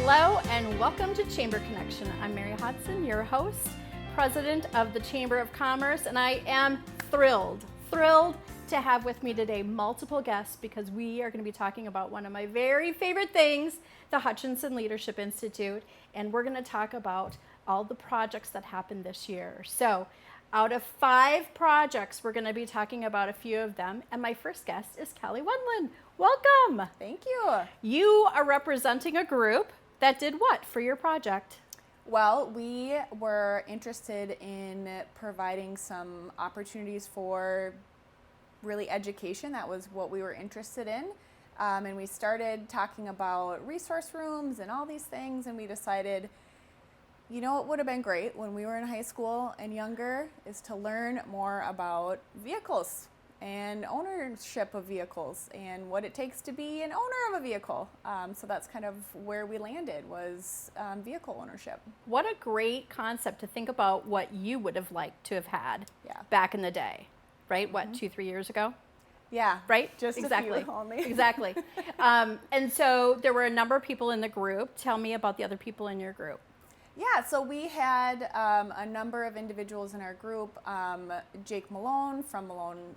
Hello and welcome to Chamber Connection. I'm Mary Hodson, your host, president of the Chamber of Commerce, and I am thrilled to have with me today multiple guests because we are going to be talking about one of my very favorite things, the Hutchinson Leadership Institute, and we're going to talk about all the projects that happened this year. So out of 5 projects, we're going to be talking about a few of them, and my first guest is Kelly Wendland. Welcome. Thank you. You are representing a group that did what for your project? Well, we were interested in providing some opportunities for really education. That was what we were interested in. And we started talking about resource rooms and all these things, and we decided, you know, what would have been great when we were in high school and younger is to learn more about vehicles and ownership of vehicles and what it takes to be an owner of a vehicle. So that's kind of where we landed, was vehicle ownership. What a great concept to think about what you would have liked to have had back in the day, right? What, 2-3 years ago? Yeah. Right? Just exactly. a few only. Exactly. And so there were a number of people in the group. Tell me about the other people in your group. Yeah, so we had a number of individuals in our group. Jake Malone from Malone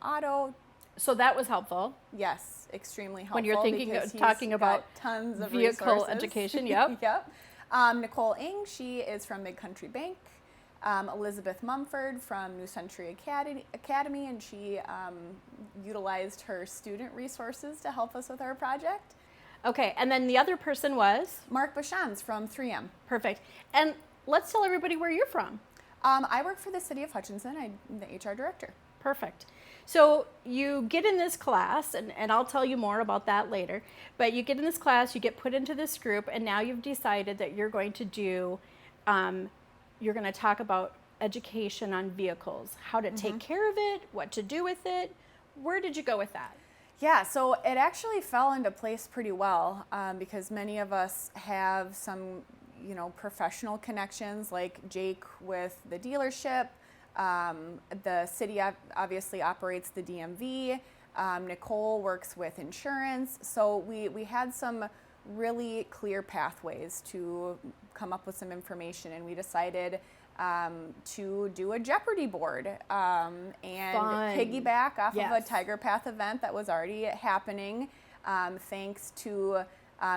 Auto. So that was helpful. Yes, extremely helpful. When you're thinking of talking about tons of vehicle resources. education, yep. Yep. Nicole Ng, she is from Mid-Country Bank. Elizabeth Mumford from New Century Academy, and she utilized her student resources to help us with our project. Okay, and then the other person was? Mark Bashams from 3M. Perfect. And let's tell everybody where you're from. I work for the City of Hutchinson. I'm the HR director. Perfect. So you get in this class, and I'll tell you more about that later, but you get in this class, you get put into this group, and now you've decided that you're going to do, you're going to talk about education on vehicles, how to take care of it, what to do with it. Where did you go with that? Yeah, so it actually fell into place pretty well because many of us have some, professional connections, like Jake with the dealership. The city obviously operates the DMV. Nicole works with insurance. So we had some really clear pathways to come up with some information, and we decided to do a Jeopardy board and piggyback off of a Tiger Path event that was already happening, thanks to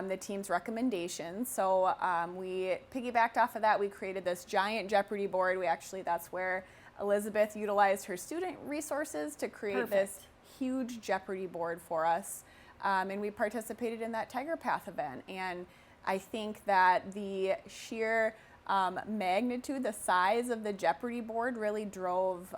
the team's recommendations. So we piggybacked off of that. We created this giant Jeopardy board. That's where Elizabeth utilized her student resources to create this huge Jeopardy board for us. And we participated in that Tiger Path event. And I think that the sheer magnitude, the size of the Jeopardy board really drove,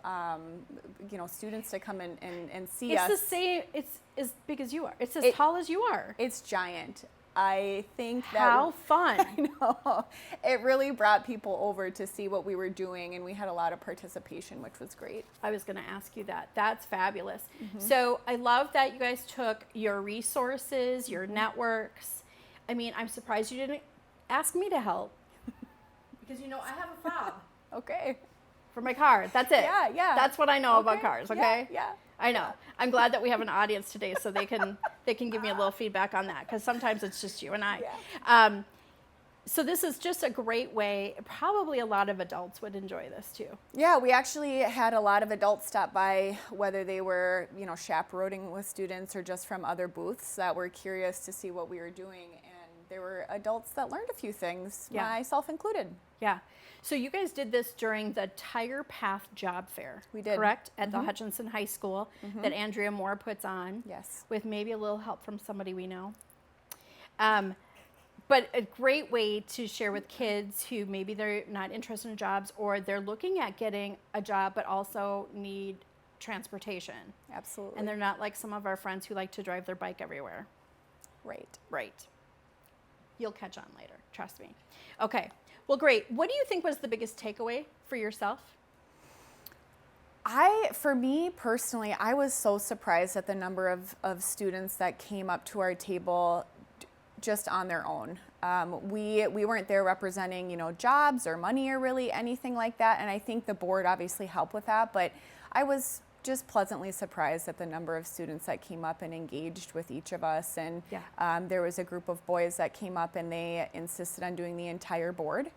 students to come and see us. It's the same, it's as big as you are. It's as tall as you are. It's giant. I think that... How fun. I know. It really brought people over to see what we were doing, and we had a lot of participation, which was great. I was going to ask you that. That's fabulous. So I love that you guys took your resources, your networks. I mean, I'm surprised you didn't ask me to help. Because, I have a fob. Okay. For my car. That's it. Yeah. That's what I know about cars, okay? Yeah. I know. I'm glad that we have an audience today so they can give me a little feedback on that, because sometimes it's just you and I. Yeah. So this is just a great way. Probably a lot of adults would enjoy this too. Yeah, we actually had a lot of adults stop by, whether they were, chaperoning with students or just from other booths that were curious to see what we were doing. And there were adults that learned a few things, myself included. Yeah. So you guys did this during the Tiger Path Job Fair. We did. Correct? At the Hutchinson High School that Andrea Moore puts on. Yes. With maybe a little help from somebody we know. But a great way to share with kids who maybe they're not interested in jobs, or they're looking at getting a job but also need transportation. Absolutely. And they're not like some of our friends who like to drive their bike everywhere. Right. You'll catch on later, trust me. Okay. Well, great. What do you think was the biggest takeaway for yourself? For me personally, I was so surprised at the number of students that came up to our table just on their own. We weren't there representing, jobs or money or really anything like that. And I think the board obviously helped with that. But I was just pleasantly surprised at the number of students that came up and engaged with each of us. And there was a group of boys that came up and they insisted on doing the entire board,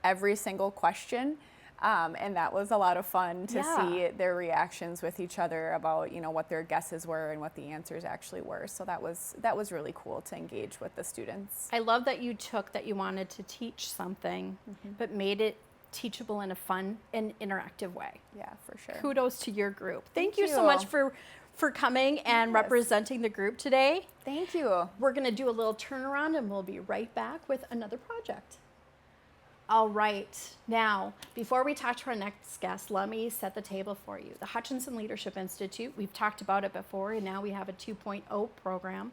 every single question. And that was a lot of fun to see their reactions with each other about, you know, what their guesses were and what the answers actually were. So that was really cool to engage with the students. I love that you took that you wanted to teach something, but made it teachable in a fun and interactive way. Yeah, for sure. Kudos to your group. Thank you so much for coming and representing the group today. Thank you. We're going to do a little turnaround and we'll be right back with another project. All right, now, before we talk to our next guest, let me set the table for you. The Hutchinson Leadership Institute, we've talked about it before, and now we have a 2.0 program.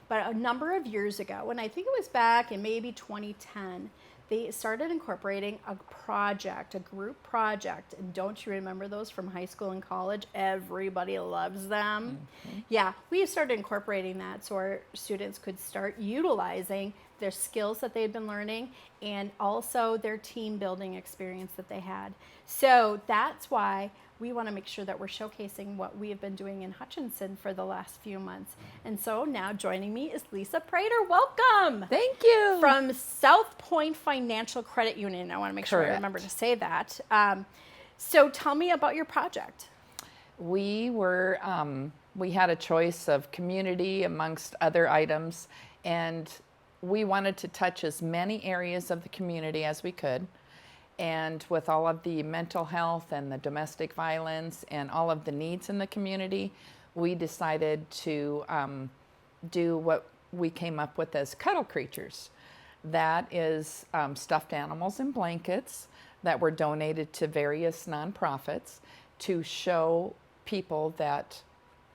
But a number of years ago, and I think it was back in maybe 2010, they started incorporating a project, a group project. And don't you remember those from high school and college? Everybody loves them. Yeah, we started incorporating that so our students could start utilizing their skills that they'd been learning and also their team building experience that they had. So that's why we want to make sure that we're showcasing what we have been doing in Hutchinson for the last few months. And so now joining me is Lisa Prater. Welcome. Thank you. From South Point Financial Credit Union. I want to make sure I remember to say that. So tell me about your project. We had a choice of community amongst other items, and we wanted to touch as many areas of the community as we could. And with all of the mental health and the domestic violence and all of the needs in the community, we decided to do what we came up with as cuddle creatures. That is stuffed animals and blankets that were donated to various nonprofits to show people that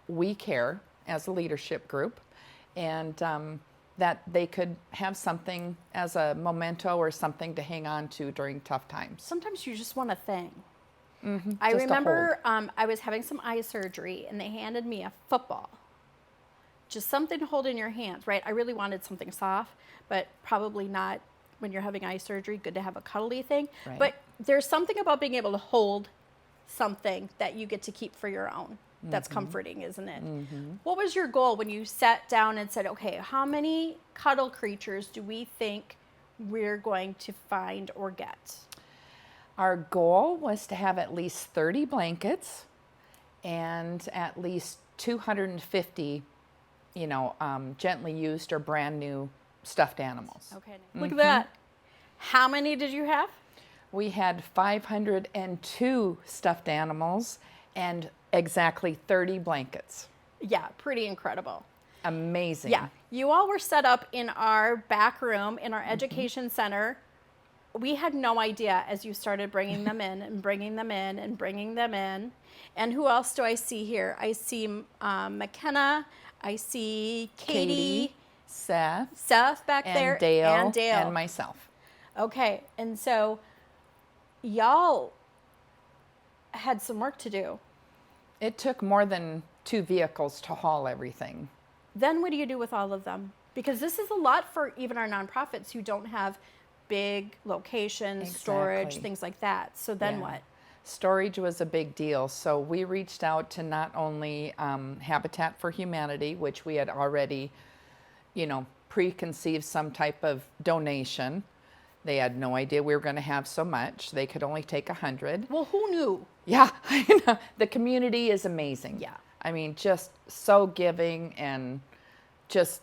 we care as a leadership group, and that they could have something as a memento or something to hang on to during tough times. Sometimes you just want a thing. I remember I was having some eye surgery and they handed me a football. Just something to hold in your hands, right? I really wanted something soft, but probably not when you're having eye surgery. Good to have a cuddly thing. Right. But there's something about being able to hold something that you get to keep for your own. That's comforting, isn't it? What was your goal when you sat down and said, okay, how many cuddle creatures do we think we're going to find or get? Our goal was to have at least 30 blankets and at least 250, gently used or brand new stuffed animals. Okay, look at that. How many did you have? We had 502 stuffed animals and exactly 30 blankets. Yeah, pretty incredible. Amazing. Yeah, you all were set up in our back room in our education center. We had no idea as you started bringing them in and bringing them in and bringing them in. And who else do I see here? I see McKenna. I see Katie. Seth back there. Dale. And myself. Okay, and so y'all had some work to do. It took more than 2 vehicles to haul everything. Then what do you do with all of them? Because this is a lot for even our nonprofits who don't have big locations, storage, things like that. So then what? Storage was a big deal. So we reached out to not only Habitat for Humanity, which we had already, preconceived some type of donation. They had no idea we were going to have so much. They could only take 100. Well, who knew? Yeah, I know. The community is amazing. Yeah. I mean, just so giving, and just,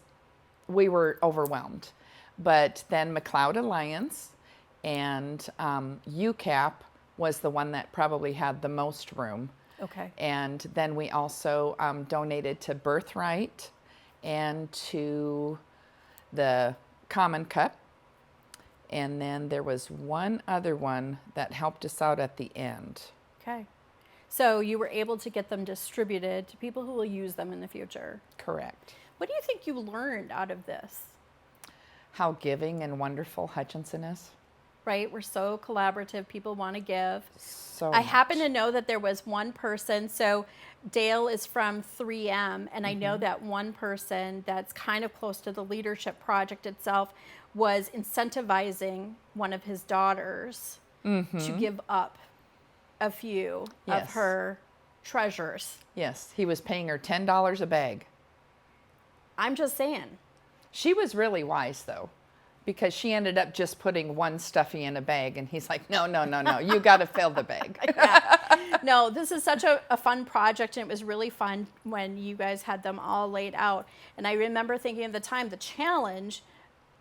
we were overwhelmed. But then McLeod Alliance and UCAP was the one that probably had the most room. Okay. And then we also donated to Birthright and to the Common Cup. And then there was one other one that helped us out at the end. Okay. So you were able to get them distributed to people who will use them in the future. Correct. What do you think you learned out of this? How giving and wonderful Hutchinson is. Right? We're so collaborative. People want to give. So I happen to know that there was one person. So Dale is from 3M, and I know that one person that's kind of close to the leadership project itself was incentivizing one of his daughters to give up a few of her treasures. Yes, he was paying her $10 a bag. I'm just saying. She was really wise, though, because she ended up just putting one stuffy in a bag, and he's like, no, you got to fill the bag. No, this is such a fun project, and it was really fun when you guys had them all laid out. And I remember thinking at the time, the challenge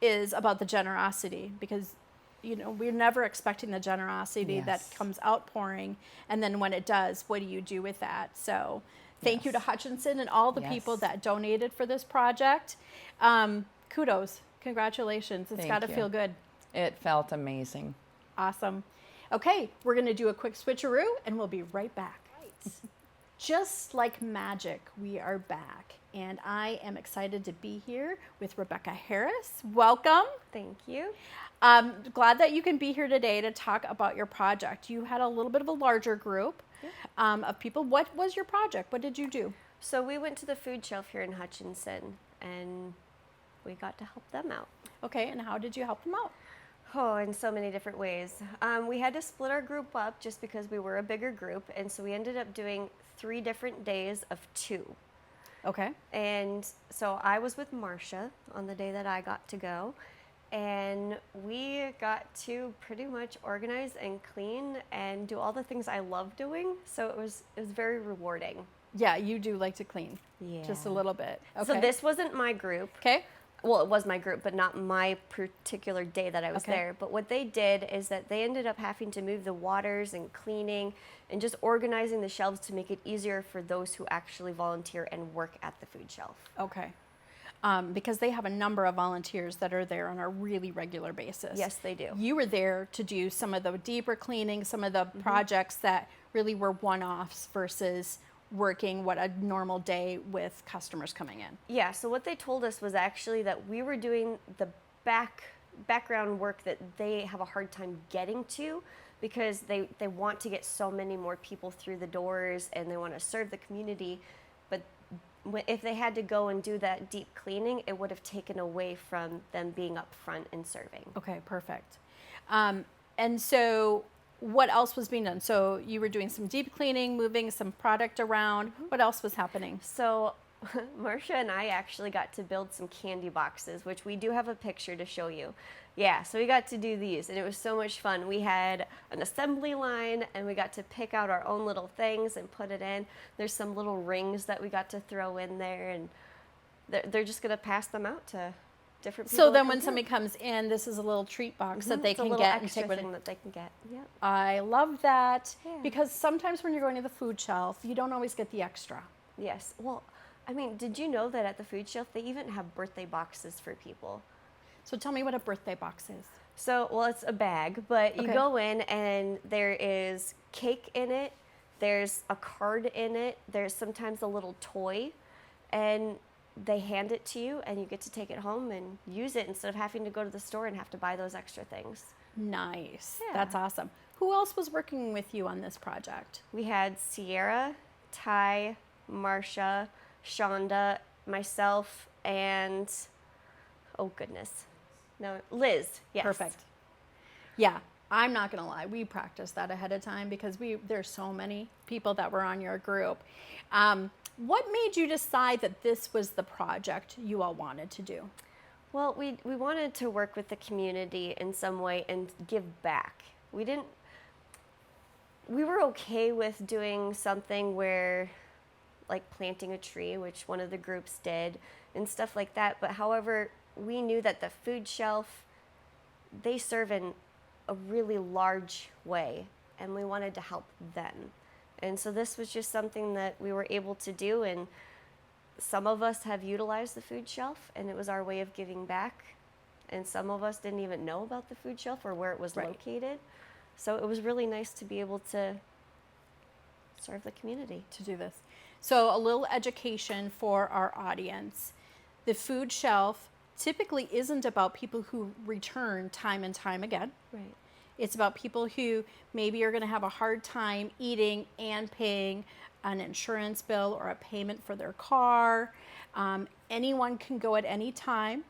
is about the generosity, because we're never expecting the generosity that Yes. comes outpouring, and then when it does, what do you do with that? So thank you to Yes. Hutchinson and all the people Yes. that donated for this project. Kudos, congratulations. It's Thank got to you. feel good. It felt amazing. Awesome. Okay, we're going to do a quick switcheroo and we'll be right back. Just like magic, we are back. And I am excited to be here with Rebecca Harris. Welcome. Thank you. Glad that you can be here today to talk about your project. You had a little bit of a larger group of people. What was your project? What did you do? So we went to the food shelf here in Hutchinson and we got to help them out. Okay, and how did you help them out? Oh, in so many different ways. We had to split our group up just because we were a bigger group, and so we ended up doing 3 different days of 2. Okay. And so I was with Marcia on the day that I got to go, and we got to pretty much organize and clean and do all the things I love doing. So it was very rewarding. Yeah, you do like to clean. Yeah. Just a little bit. Okay. So this wasn't my group. Okay. Well, it was my group, but not my particular day that I was Okay. there. But what they did is that they ended up having to move the waters and cleaning and just organizing the shelves to make it easier for those who actually volunteer and work at the food shelf. Okay. Because they have a number of volunteers that are there on a really regular basis. Yes, they do. You were there to do some of the deeper cleaning, some of the projects that really were one-offs versus working what a normal day with customers coming in. Yeah, so what they told us was actually that we were doing the background work that they have a hard time getting to because they want to get so many more people through the doors and they want to serve the community. But if they had to go and do that deep cleaning, it would have taken away from them being up front and serving. Okay, perfect. And so what else was being done? So you were doing some deep cleaning, moving some product around. What else was happening? So Marcia and I actually got to build some candy boxes, which we do have a picture to show you. Yeah, so we got to do these, and it was so much fun. We had an assembly line, and we got to pick out our own little things and put it in. There's some little rings that we got to throw in there, and they're just going to pass them out to different people. So then that when come somebody through. comes in, this is a little treat box that they It's a can little get and extra take with thing that they can get. Yep. I love that Yeah. because sometimes when you're going to the food shelf, you don't always get the extra. Yes. Well, I mean, did you know that at the food shelf they even have birthday boxes for people? So tell me what a birthday box is. So, well, it's a bag, but you Okay. go in and there is cake in it, there's a card in it, there's sometimes a little toy, and they hand it to you and you get to take it home and use it instead of having to go to the store and have to buy those extra things. Nice. Yeah. That's awesome. Who else was working with you on this project? We had Sierra, Ty, Marcia, Shonda, myself, and oh goodness. No, Liz. Yes. Perfect. Yeah, I'm not gonna lie. We practiced that ahead of time because there's so many people that were on your group. What made you decide that this was the project you all wanted to do? Well, we wanted to work with the community in some way and give back. We were okay with doing something where, like planting a tree, which one of the groups did, and stuff like that. But however, we knew that the food shelf, they serve in a really large way, and we wanted to help them. And so this was just something that we were able to do, and some of us have utilized the food shelf, and it was our way of giving back. And some of us didn't even know about the food shelf or where it was Right. located. So it was really nice to be able to serve the community. To do this. So a little education for our audience. The food shelf typically isn't about people who return time and time again. Right. It's about people who maybe are going to have a hard time eating and paying an insurance bill or a payment for their car. Anyone can go at any time.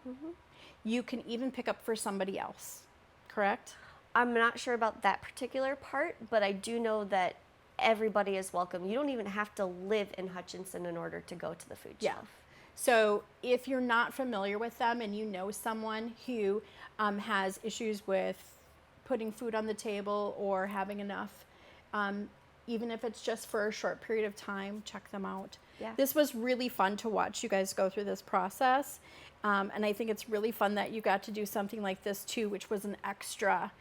You can even pick up for somebody else, correct? I'm not sure about that particular part, but I do know that everybody is welcome. You don't even have to live in Hutchinson in order to go to the food Yeah. shelf. So if you're not familiar with them and you know someone who has issues with putting food on the table or having enough, even if it's just for a short period of time, check them out. Yeah. This was really fun to watch you guys go through this process. And I think it's really fun that you got to do something like this too, which was an extra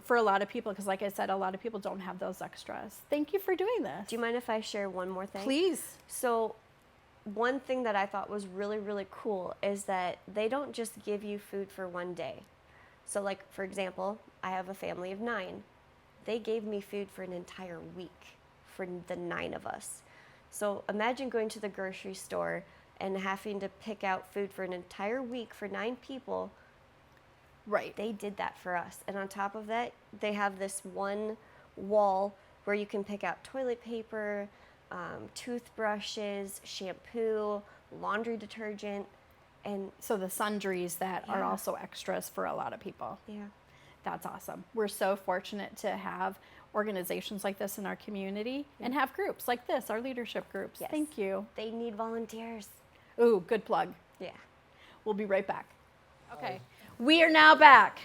for a lot of people. Because like I said, a lot of people don't have those extras. Thank you for doing this. Do you mind if I share one more thing? Please. So one thing that I thought was really, really cool is that they don't just give you food for one day. So like, for example, I have a family of 9. They gave me food for an entire week for the 9 of us. So imagine going to the grocery store and having to pick out food for an entire week for 9 people. Right. They did that for us. And on top of that, they have this one wall where you can pick out toilet paper, toothbrushes, shampoo, laundry detergent, and So the sundries that are Yeah. also extras for a lot of people. yeah. That's awesome. We're so fortunate to have organizations like this in our community and have groups like this, our leadership groups. Yes. Thank you. They need volunteers. Ooh, good plug. Yeah. We'll be right back. Okay. We are now back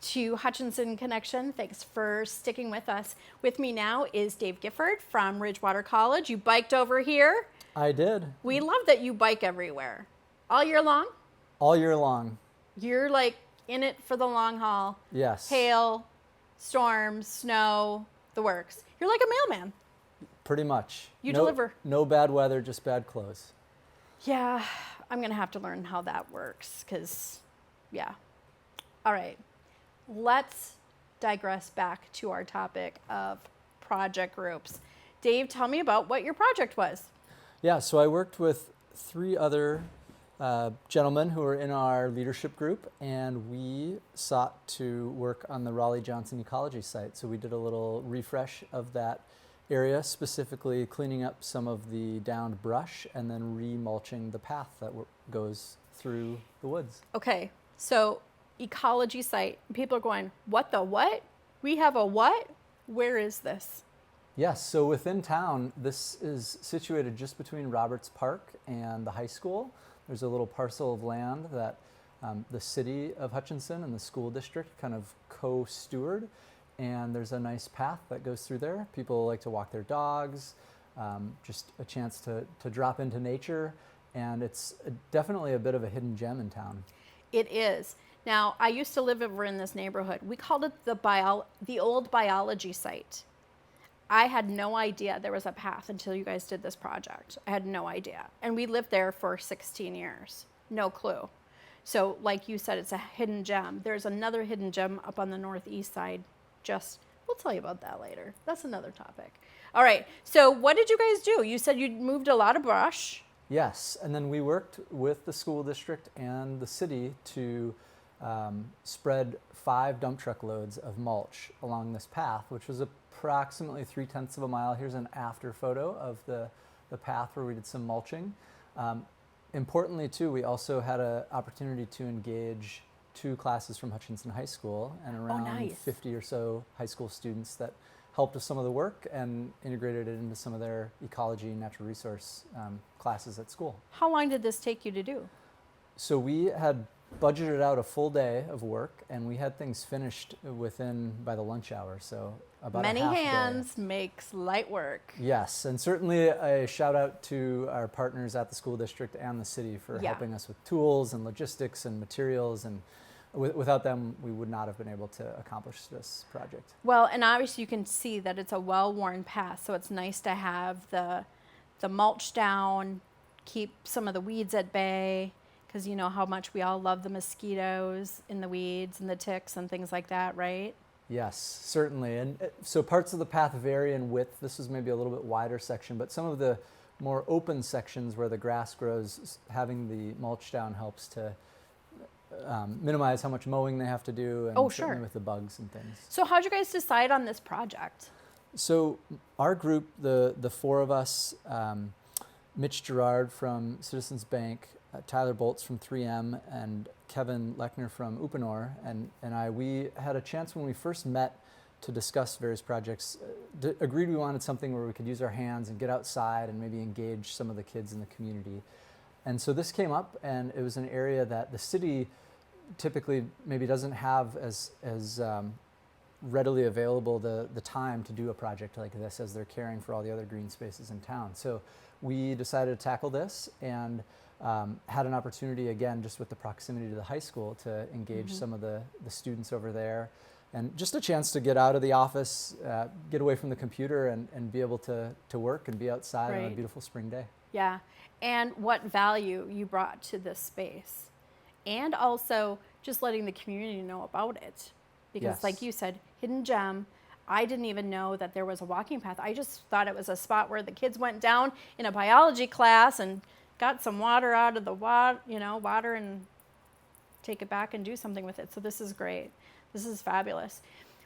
to Hutchinson Connection. Thanks for sticking with us. With me now is Dave Gifford from Ridgewater College. You biked over here. I did. We love that you bike everywhere. All year long? All year long. You're like in it for the long haul. Yes. Hail, storms, snow, the works. You're like a mailman. Pretty much. You No- deliver. No bad weather, just bad clothes. Yeah, I'm going to have to learn how that works because, yeah. All right. Let's digress back to our topic of project groups. Dave, tell me about what your project was. Yeah, so I worked with 3 other gentlemen who were in our leadership group, and we sought to work on the Raleigh Johnson Ecology site. So we did a little refresh of that area, specifically cleaning up some of the downed brush and then remulching the path that goes through the woods. Okay, so ecology site. People are going, what the what? We have a what? Where is this? Yes, so within town, this is situated just between Roberts Park and the high school. There's a little parcel of land that the city of Hutchinson and the school district kind of co-steward, and there's a nice path that goes through there. People like to walk their dogs, just a chance to drop into nature, and it's definitely a bit of a hidden gem in town. It is. Now, I used to live over in this neighborhood. We called it the old biology site. I had no idea there was a path until you guys did this project. I had no idea. And we lived there for 16 years. No clue. So, like you said, it's a hidden gem. There's another hidden gem up on the northeast side. We'll tell you about that later. That's another topic. All right. So, what did you guys do? You said you moved a lot of brush. Yes, and then we worked with the school district and the city to spread 5 dump truck loads of mulch along this path, which was approximately 3/10 of a mile. Here's an after photo of the path where we did some mulching. Importantly, too, we also had an opportunity to engage 2 classes from Hutchinson High School and around nice. 50 or so high school students that helped with some of the work and integrated it into some of their ecology and natural resource classes at school. How long did this take you to do? So we had budgeted out a full day of work, and we had things finished by the lunch hour. So about Many a half hands day. makes light work. Yes, and certainly a shout out to our partners at the school district and the city for Yeah. helping us with tools and logistics and materials. And without them, we would not have been able to accomplish this project. Well, and obviously you can see that it's a well-worn path, so it's nice to have the mulch down, keep some of the weeds at bay, because you know how much we all love the mosquitoes in the weeds and the ticks and things like that, right? Yes, certainly. And so parts of the path vary in width. This is maybe a little bit wider section, but some of the more open sections where the grass grows, having the mulch down helps to minimize how much mowing they have to do, and Oh, certainly sure. with the bugs and things. So how'd you guys decide on this project? So our group, the 4 of us, Mitch Gerard from Citizens Bank, Tyler Boltz from 3M, and Kevin Lechner from Uponor, and I, we had a chance when we first met to discuss various projects, agreed we wanted something where we could use our hands and get outside and maybe engage some of the kids in the community. And so this came up, and it was an area that the city typically maybe doesn't have as readily available the time to do a project like this as they're caring for all the other green spaces in town. So we decided to tackle this, and had an opportunity, again, just with the proximity to the high school, to engage some of the students over there, and just a chance to get out of the office, get away from the computer, and be able to work and be outside on a Right. beautiful spring day. Yeah, and what value you brought to this space, and also just letting the community know about it, because like Yes. you said, hidden gem. I didn't even know that there was a walking path. I just thought it was a spot where the kids went down in a biology class and got some water out of the water and take it back and do something with it. So this is great. This is fabulous.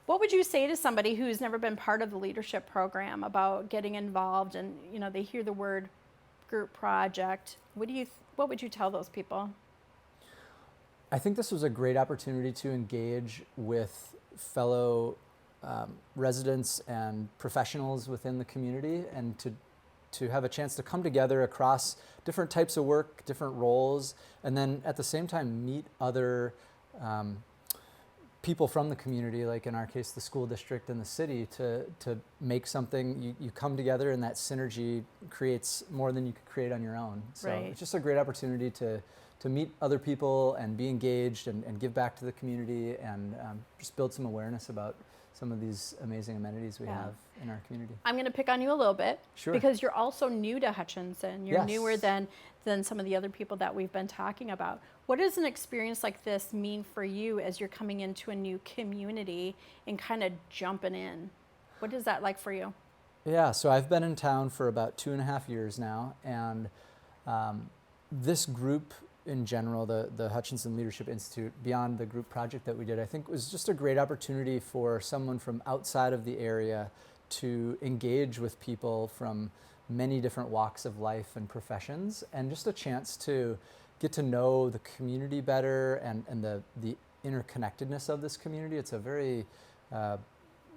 What would you say to somebody who's never been part of the leadership program about getting involved, and they hear the word group project? What would you tell those people? I think this was a great opportunity to engage with fellow residents and professionals within the community, and to have a chance to come together across different types of work, different roles, and then at the same time meet other people from the community, like in our case, the school district and the city, to make something. You come together, and that synergy creates more than you could create on your own. So Right. it's just a great opportunity to meet other people and be engaged and give back to the community, and just build some awareness about some of these amazing amenities we Yeah. have in our community. I'm going to pick on you a little bit, Sure. because you're also new to Hutchinson. You're Yes. newer than some of the other people that we've been talking about. What does an experience like this mean for you as you're coming into a new community and kind of jumping in? What is that like for you? Yeah, so I've been in town for about 2.5 years now, and this group in general, the Hutchinson Leadership Institute, beyond the group project that we did, I think was just a great opportunity for someone from outside of the area to engage with people from many different walks of life and professions, and just a chance to get to know the community better, and the interconnectedness of this community. It's a very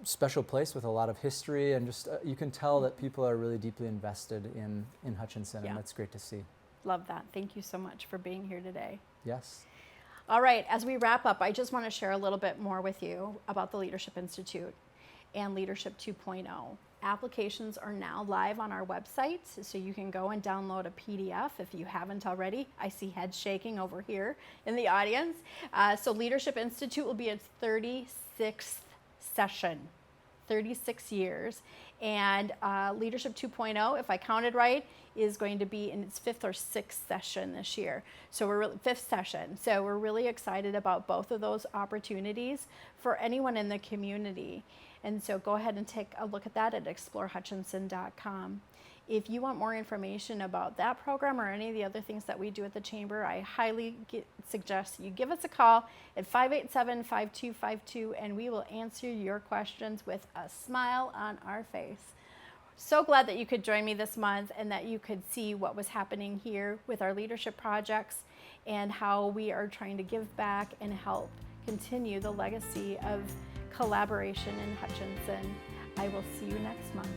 special place with a lot of history, and just you can tell that people are really deeply invested in Hutchinson, Yeah. and that's great to see. Love that. Thank you so much for being here today. Yes. All right, as we wrap up, I just want to share a little bit more with you about the Leadership Institute and Leadership 2.0. Applications are now live on our website, so you can go and download a PDF if you haven't already. I see heads shaking over here in the audience. So Leadership Institute will be its 36th session, 36 years. And Leadership 2.0, if I counted right, is going to be in its 5th or 6th session this year. So we're 5th session. So we're really excited about both of those opportunities for anyone in the community. And so go ahead and take a look at that at explorehutchinson.com. If you want more information about that program or any of the other things that we do at the Chamber, I highly suggest you give us a call at 587-5252, and we will answer your questions with a smile on our face. So glad that you could join me this month, and that you could see what was happening here with our leadership projects, and how we are trying to give back and help continue the legacy of collaboration in Hutchinson. I will see you next month.